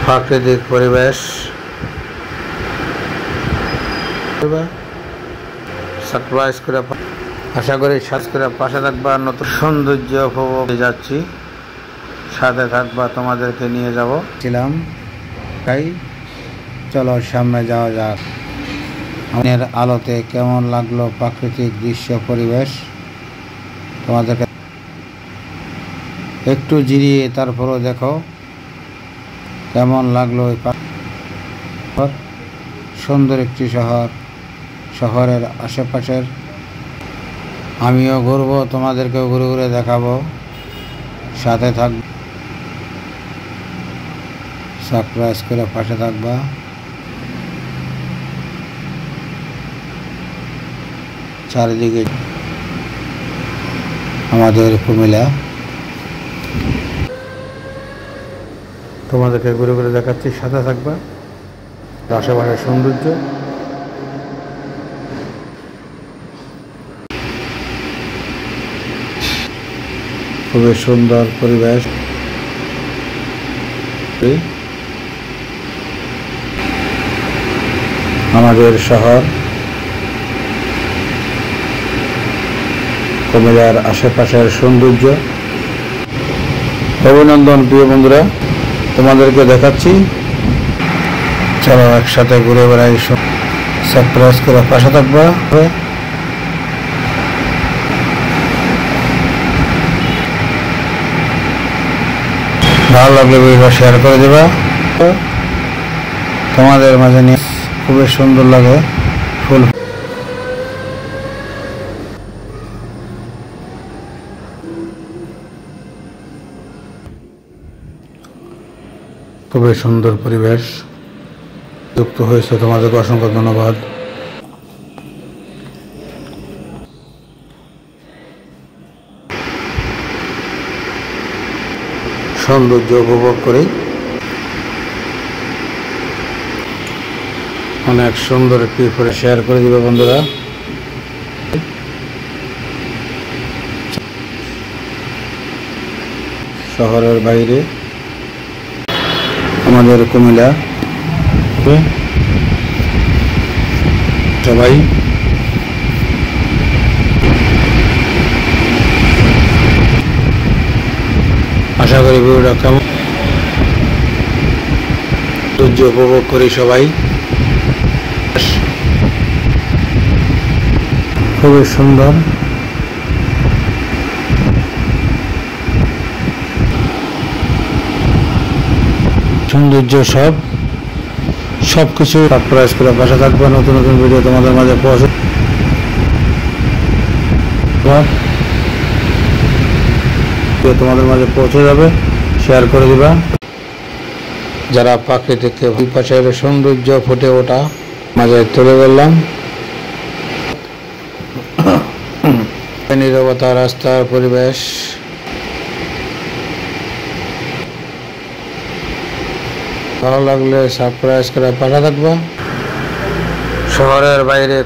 প্রাকৃতিক পরিবেশ সারপ্রাইজ করে আশা করি সাবস্ক্রাইব পাশে থাকবা। নতুন সৌন্দর্য উপভোগ যাচ্ছি, সাথে থাকবা, তোমাদেরকে নিয়ে যাব ছিলাম। তাই চলো সামনে যাওয়া যাক। আমাদের আলোতে কেমন লাগলো প্রাকৃতিক দৃশ্য পরিবেশ তোমাদেরকে একটু জিরিয়ে তারপরও দেখো কেমন লাগলো। সুন্দর একটি শহরের আশেপাশের আমিও ঘুরবো, তোমাদেরকেও ঘুরে ঘুরে দেখাবো, সাথে থাকবো, সারপ্রাইজ করে পাশে থাকবা। চারিদিকে আমাদের কুমিল্লা, তোমাদেরকে ঘুরে ঘুরে দেখাচ্ছি, সাথে থাকবা। আশেপাশের সৌন্দর্য খুবই সুন্দর পরিবেশ। আমাদের শহর কুমিল্লার আশেপাশের সৌন্দর্য। অভিনন্দন প্রিয় বন্ধুরা, তোমাদেরকে দেখাচ্ছি, চলো একসাথে ঘুরে বেড়াই, সারপ্রাইজ করে পাশে থাকবা। ভালো লাগলে ভিডিওটা শেয়ার করে দেবা। তোমাদের মাঝে নিয়ে খুবই সুন্দর লাগে ফুল, খুবই সুন্দর পরিবেশ যুক্ত হয়েছে। তোমাদেরকে অসংখ্য ধন্যবাদ। সৌন্দর্য উপভোগ করি, অনেক সুন্দর একটি করে শেয়ার করে দিবে বন্ধুরা। শহরের বাইরে আমাদের কুমিল্লা, সবাই আশা করি ভিডিওটা কেমন সৌন্দর্য উপভোগ করি সবাই। খুবই সুন্দর, সৌন্দর্য সবকিছু সারপ্রাইজ করে পাশে থাকবে। নতুন নতুন ভিডিও তোমাদের মাঝে পৌঁছে যাবে, শেয়ার করে দিবা। যারা প্রাকৃতিক পাশের সৌন্দর্য ফুটে ওঠা মাঝে তুলে বললাম, নীরবতা, রাস্তার পরিবেশ, ভালো লাগলে সারপ্রাইজ করে পাশে থাকবা। শহরের বাইরে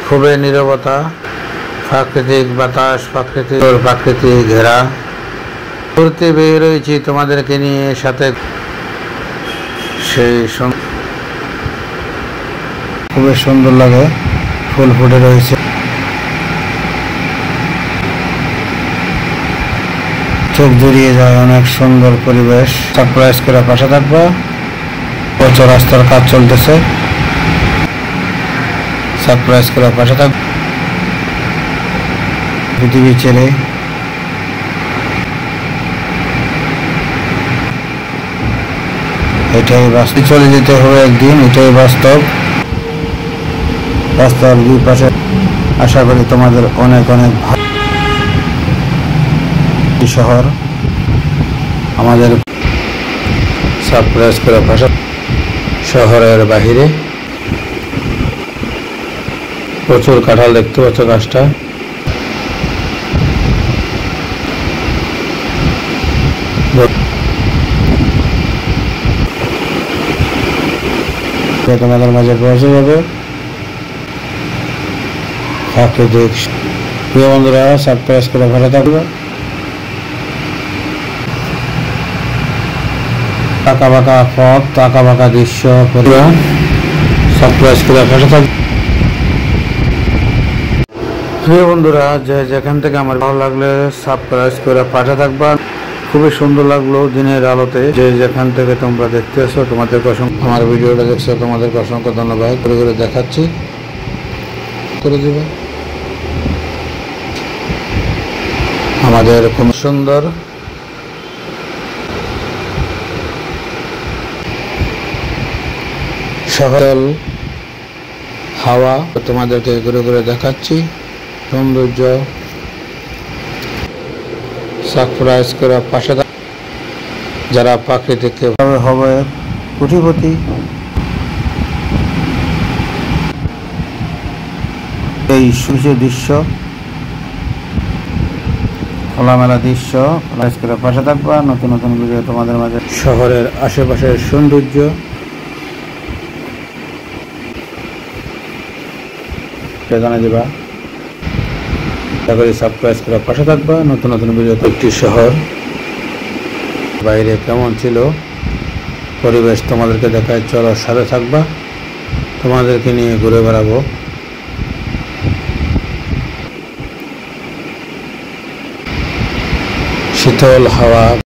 খুবই নীরবতা, প্রাকৃতিক বাতাস, প্রাকৃতিক ঘেরা। ঘুরতে বের রয়েছি তোমাদেরকে নিয়ে, সাথে সেই খুবই সুন্দর লাগে, ফুল ফুটে রয়েছে, চোখ জুড়িয়ে যায়। অনেক সুন্দর পরিবেশ, সারপ্রাইজ করে পাশে থাকবা। প্রচুর রাস্তার কাজ চলতেছে, সারপ্রাইজ করে পাশে থাকবা। পৃথিবী ছেড়ে এটাই বাস্তব, চলে যেতে হবে একদিন, এটাই বাস্তব। রাস্তার দুই পাশে আশা করি তোমাদের অনেক অনেক ভালো। শহর আমাদের সারপ্রাইজ করে পাশে। শহরের বাহিরে প্রচুর কাঁঠাল দেখতে পাচ্ছ, গাছটা তোমাদের মাঝে পৌঁছে যাবে। প্রাকৃতিক প্রিয় বন্ধুরা, সারপ্রাইজ করে ভালো থাকবে। আঁকা বাঁকা পথ, আঁকা বাঁকা দৃশ্য সারপ্রাইজ করে পাশে থাকবে। প্রিয় বন্ধুরা, যে যেখান থেকে আমার ভালো লাগলে সাবস্ক্রাইব করে পাশে থাকবা। খুবই সুন্দর লাগলো দিনের আলোতে। যে যেখান থেকে তোমরা দেখতেছো তোমাদেরকে অসংখ্য, আমার ভিডিওটা দেখছো তোমাদেরকে অসংখ্য ধন্যবাদ। করে করে দেখাচ্ছি, করে দেবে। আমাদের খুব সুন্দর শহর হাওয়া তোমাদেরকে ঘুরে ঘুরে দেখাচ্ছি। সৌন্দর্য সারপ্রাইজ করে পাশে যারা প্রাকৃতিক হবে কোটিপতি। এই সূর্যের দৃশ্য, খোলামেলা দৃশ্য করে পাশে থাকবা। নতুন নতুন ভিডিও তোমাদের মাঝে। শহরের আশেপাশের সৌন্দর্য জানা যাবা। সাবস্ক্রাইব করে পাশে থাকবা। নতুন নতুন ভিডিও। একটি শহর বাইরে কেমন ছিল পরিবেশ তোমাদেরকে দেখায়। চলো সাথে থাকবা, তোমাদেরকে নিয়ে ঘুরে বেড়াবো। শীতল হাওয়া।